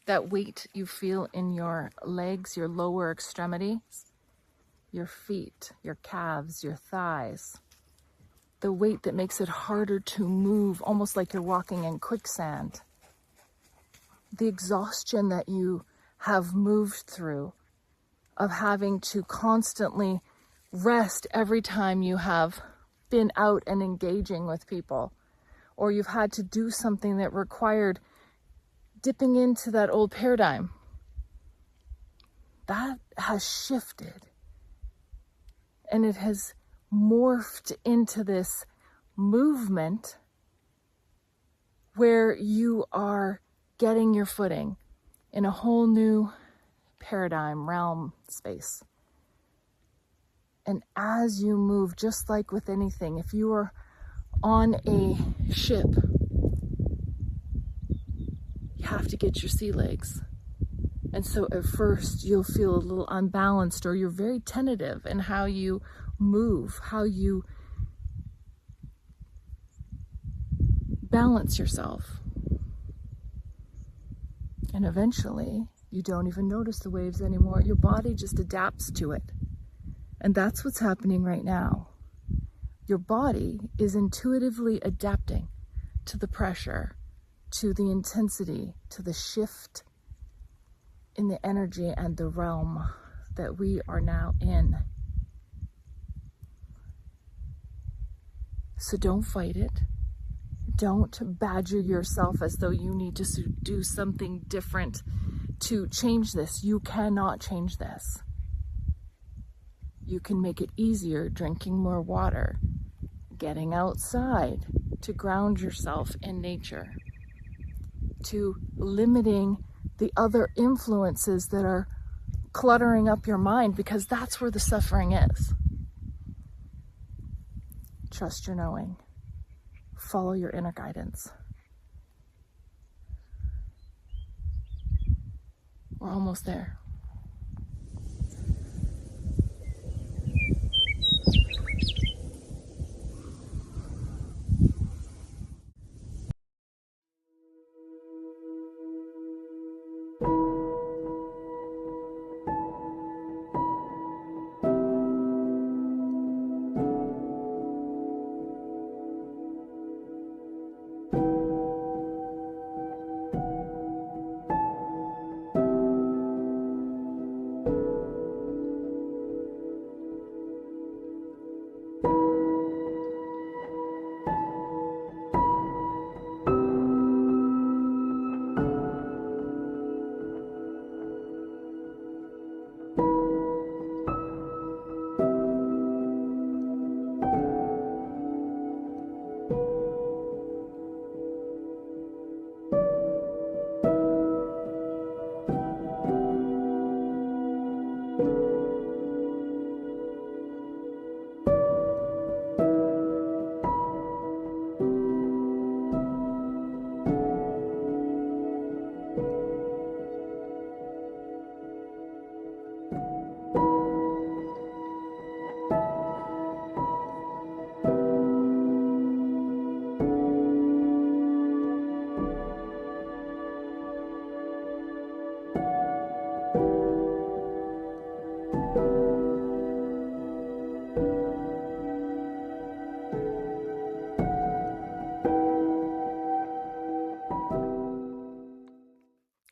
That weight you feel in your legs, your lower extremity, your feet, your calves, your thighs. The weight that makes it harder to move, almost like you're walking in quicksand. The exhaustion that you have moved through of having to constantly rest every time you have been out and engaging with people, or you've had to do something that required dipping into that old paradigm. That has shifted, and it has morphed into this movement where you are getting your footing in a whole new paradigm, realm, space. And as you move, just like with anything, if you are on a ship, you have to get your sea legs. And so at first you'll feel a little unbalanced, or you're very tentative in how you move, how you balance yourself. And eventually you don't even notice the waves anymore. Your body just adapts to it. And that's what's happening right now. Your body is intuitively adapting to the pressure, to the intensity, to the shift in the energy and the realm that we are now in. So don't fight it. Don't badger yourself as though you need to do something different to change this. You cannot change this. You can make it easier drinking more water, getting outside to ground yourself in nature, to limiting the other influences that are cluttering up your mind, because that's where the suffering is. Trust your knowing. Follow your inner guidance. We're almost there.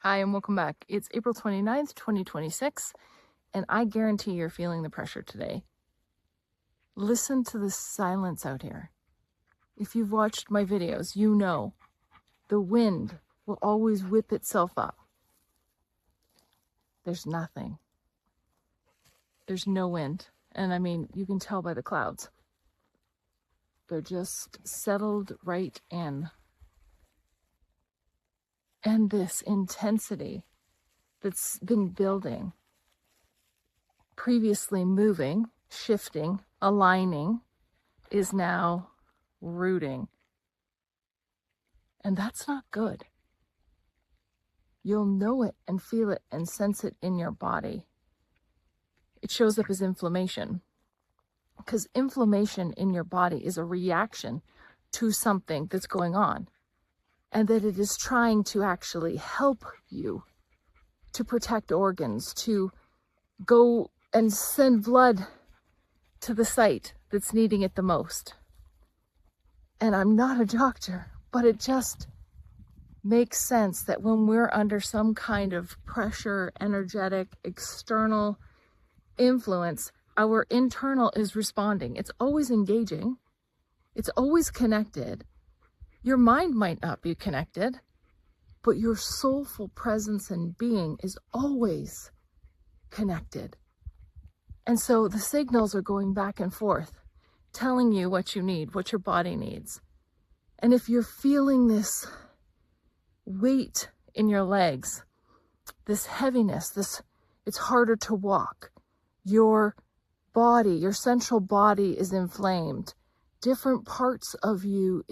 Hi, and welcome back. It's April 29th, 2026, and I guarantee you're feeling the pressure today. Listen to the silence out here. If you've watched my videos, you know the wind will always whip itself up. There's nothing. There's no wind. And I mean, you can tell by the clouds. They're just settled right in. And this intensity that's been building, previously moving, shifting, aligning, is now rooting. And that's not good. You'll know it and feel it and sense it in your body. It shows up as inflammation, because inflammation in your body is a reaction to something that's going on, and that it is trying to actually help you to protect organs, to go and send blood to the site that's needing it the most. And I'm not a doctor, but it just makes sense that when we're under some kind of pressure, energetic, external influence, our internal is responding. It's always engaging. It's always connected. Your mind might not be connected, but your soulful presence and being is always connected. And so the signals are going back and forth, telling you what you need, what your body needs. And if you're feeling this weight in your legs, this heaviness, it's harder to walk, your body, your central body is inflamed, different parts of you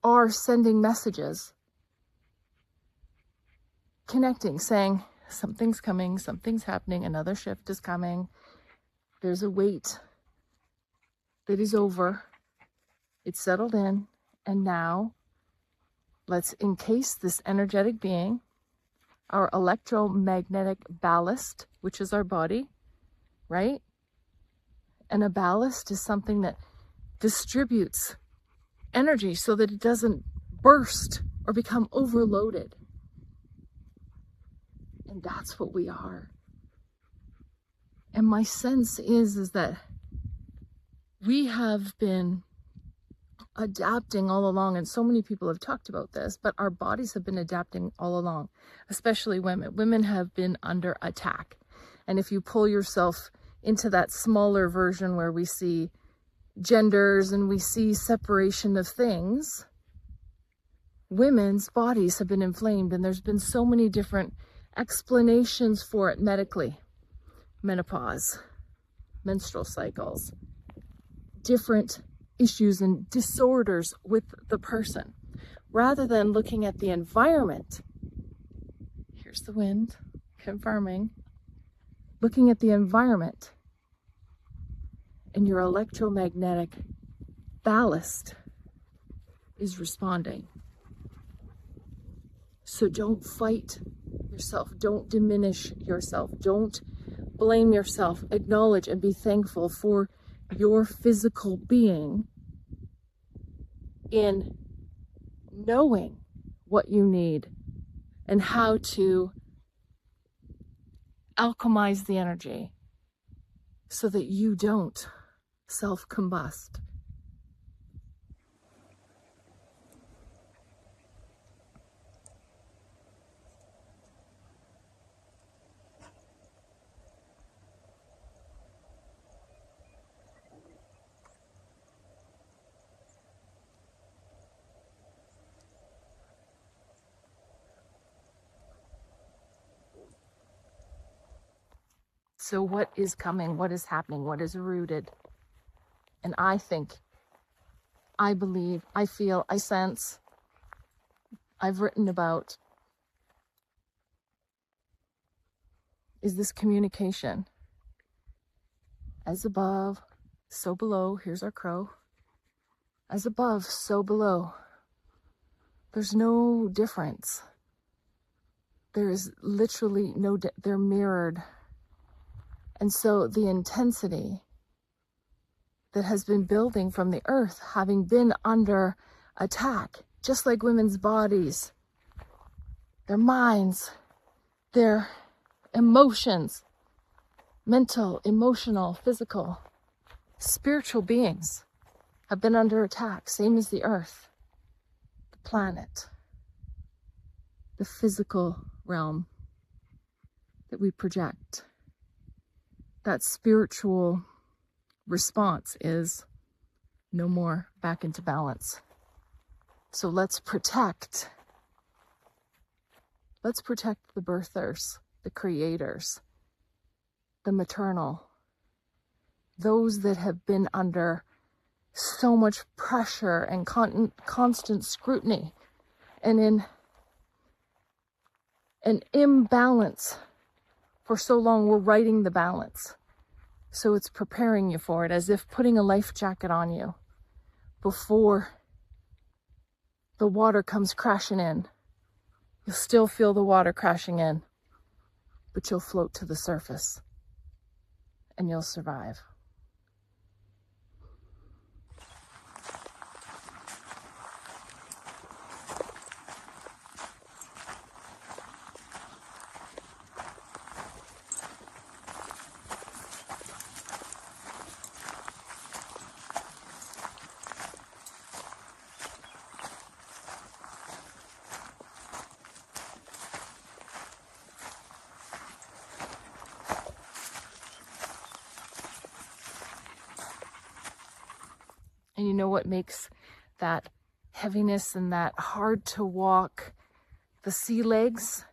are sending messages, connecting, saying something's coming, something's happening, another shift is coming, there's a weight that is over, it's settled in, and now let's encase this energetic being, our electromagnetic ballast, which is our body, right? And a ballast is something that distributes energy so that it doesn't burst or become overloaded. And that's what we are. And my sense is that we have been adapting all along, and so many people have talked about this, but our bodies have been adapting all along, especially women. Women have been under attack. And if you pull yourself into that smaller version where we see genders and we see separation of things, women's bodies have been inflamed, and there's been so many different explanations for it medically. Menopause, menstrual cycles, different issues and disorders with the person. Rather than looking at the environment, here's the wind confirming, looking at the environment, and your electromagnetic ballast is responding. So don't fight yourself. Don't diminish yourself. Don't blame yourself. Acknowledge and be thankful for your physical being in knowing what you need and how to alchemize the energy so that you don't self-combust. So what is coming? What is happening? What is rooted? And I think, I believe, I feel, I sense, I've written about, is this communication. As above, so below. Here's our crow. As above, so below. There's no difference. There is literally no, they're mirrored. And so the intensity that has been building from the earth, having been under attack, just like women's bodies, their minds, their emotions, mental, emotional, physical, spiritual beings have been under attack, same as the earth, the planet, the physical realm that we project. That spiritual response is no more, back into balance. So let's protect the birthers, the creators, the maternal, those that have been under so much pressure and constant scrutiny and in an imbalance. For so long, we're writing the balance. So it's preparing you for it, as if putting a life jacket on you before the water comes crashing in. You'll still feel the water crashing in, but you'll float to the surface and you'll survive. And you know what makes that heaviness and that hard to walk, the sea legs,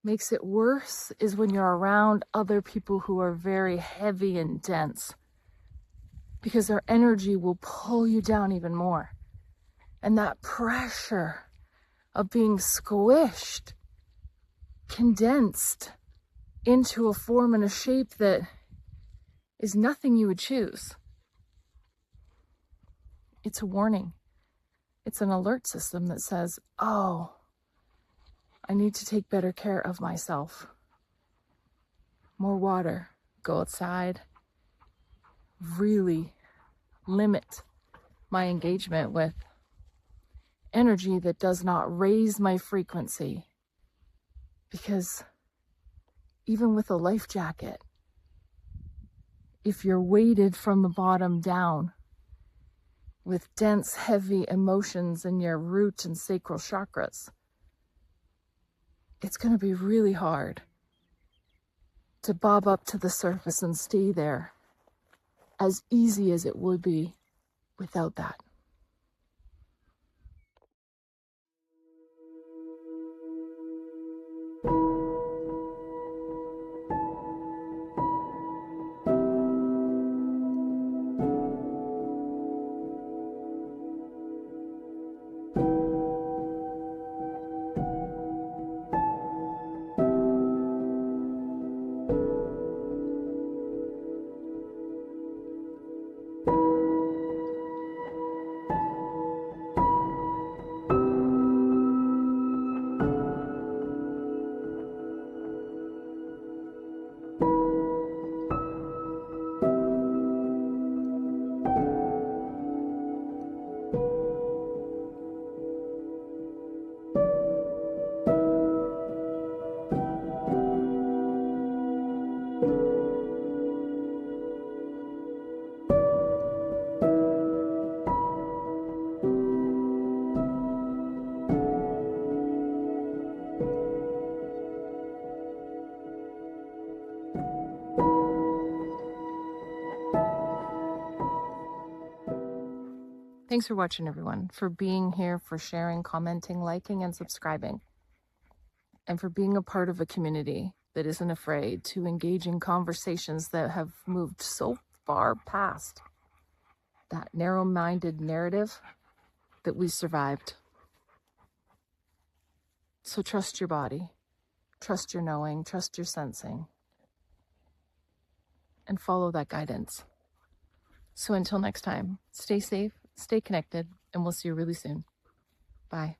makes it worse is when you're around other people who are very heavy and dense, because their energy will pull you down even more. And that pressure of being squished, condensed into a form and a shape that is nothing you would choose. It's a warning. It's an alert system that says, oh, I need to take better care of myself. More water, go outside, really limit my engagement with energy that does not raise my frequency. Because even with a life jacket, if you're weighted from the bottom down with dense, heavy emotions in your root and sacral chakras, it's going to be really hard to bob up to the surface and stay there as easy as it would be without that. Thanks for watching, everyone, for being here, for sharing, commenting, liking, and subscribing, and for being a part of a community that isn't afraid to engage in conversations that have moved so far past that narrow-minded narrative that we survived. So trust your body, trust your knowing, trust your sensing, and follow that guidance. So until next time, stay safe, stay connected, and we'll see you really soon. Bye.